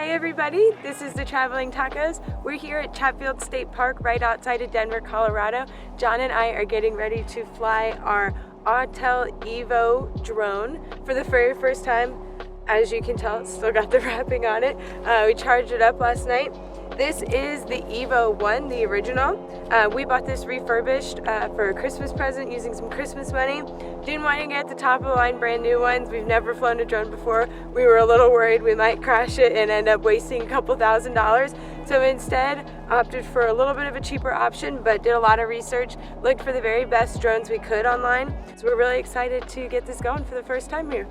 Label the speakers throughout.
Speaker 1: Hi everybody, this is the Traveling Tacos. We're here at Chatfield State Park right outside of Denver, Colorado. John and I are getting ready to fly our Autel Evo drone for the very first time. As you can tell, it's still got the wrapping on it. We charged it up last night. This is the Evo 1, the original. We bought this refurbished for a Christmas present using some Christmas money. Didn't want to get the top of the line brand new ones. We've never flown a drone before. We were a little worried we might crash it and end up wasting a couple $1,000s. So instead opted for a little bit of a cheaper option, but did a lot of research, looked for the very best drones we could online. So we're really excited to get this going for the first time here.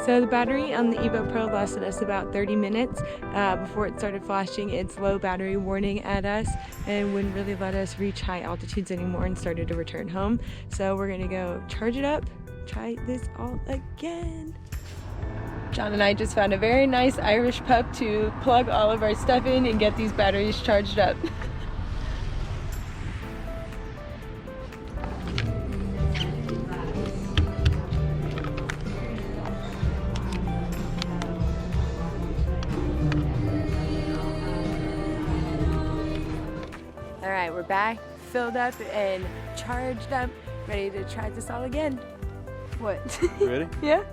Speaker 1: So the battery on the Evo Pro lasted us about 30 minutes before it started flashing its low battery warning at us and wouldn't really let us reach high altitudes anymore and started to return home. So we're gonna go charge it up, try this all again. John and I just found a very nice Irish pub to plug all of our stuff in and get these batteries charged up. All right, we're back, filled up and charged up, ready to try this all again. What?
Speaker 2: You ready?
Speaker 1: Yeah.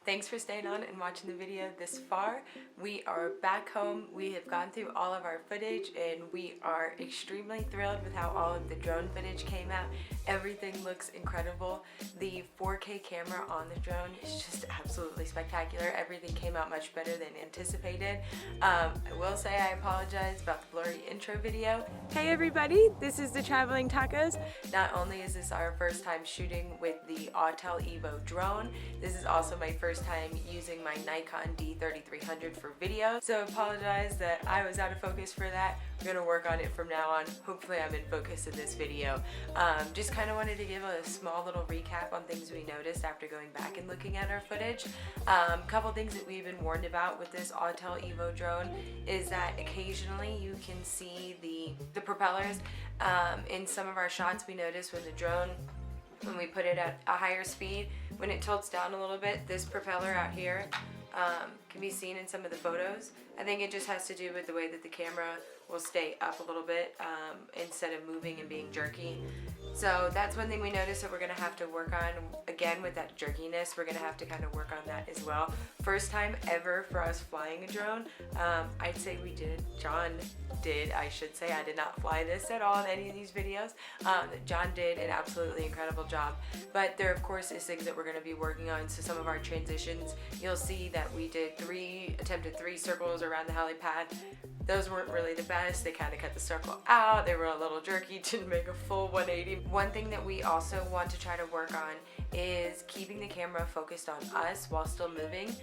Speaker 1: Thanks for staying on and watching the video this far. We are back home. We have gone through all of our footage and we are extremely thrilled with how all of the drone footage came out. Everything looks incredible. The 4K camera on the drone is just absolutely spectacular. Everything came out much better than anticipated. I will say I apologize about the blurry intro video. Hey everybody, this is the Traveling Tacos. Not only is this our first time shooting with the Autel Evo drone, this is also my first time using my Nikon D3300 for video. So apologize that I was out of focus for that. We're gonna work on it from now on. Hopefully I'm in focus in this video. Just kind of wanted to give a small little recap on things we noticed after going back and looking at our footage. Couple things that we've been warned about with this Autel Evo drone is that occasionally you can see the propellers. In some of our shots we noticed when the drone, when we put it at a higher speed, when it tilts down a little bit, this propeller out here can be seen in some of the photos. I think it just has to do with the way that the camera will stay up a little bit instead of moving and being jerky. So that's one thing we noticed that we're gonna have to work on. Again, with that jerkiness, we're gonna have to kind of work on that as well. First time ever for us flying a drone. I'd say we did. John did, I should say. I did not fly this at all in any of these videos. John did an absolutely incredible job. But there, of course, is things that we're gonna be working on. So some of our transitions, you'll see that we did attempted three circles around the helipad. Those weren't really the best. They kind of cut the circle out. They were a little jerky, didn't make a full 180. One thing that we also want to try to work on is keeping the camera focused on us while still moving.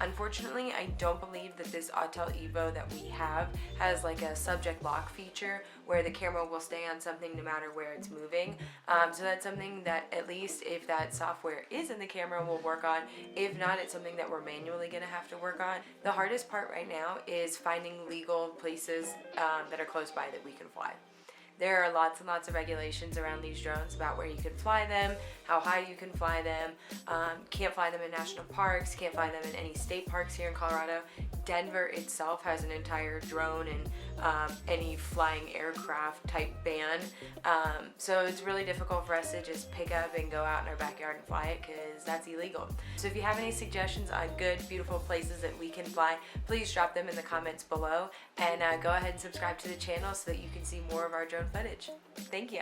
Speaker 1: Unfortunately, I don't believe that this Autel Evo that we have has like a subject lock feature where the camera will stay on something no matter where it's moving. So that's something that, at least if that software is in the camera, we'll work on. If not, it's something that we're manually gonna have to work on. The hardest part right now is finding legal places that are close by that we can fly. There are lots and lots of regulations around these drones about where you can fly them, how high you can fly them. Can't fly them in national parks, can't fly them in any state parks here in Colorado. Denver itself has an entire drone and any flying aircraft type ban. So it's really difficult for us to just pick up and go out in our backyard and fly it, because that's illegal. So if you have any suggestions on good, beautiful places that we can fly, please drop them in the comments below, and go ahead and subscribe to the channel so that you can see more of our drone footage. Thank you.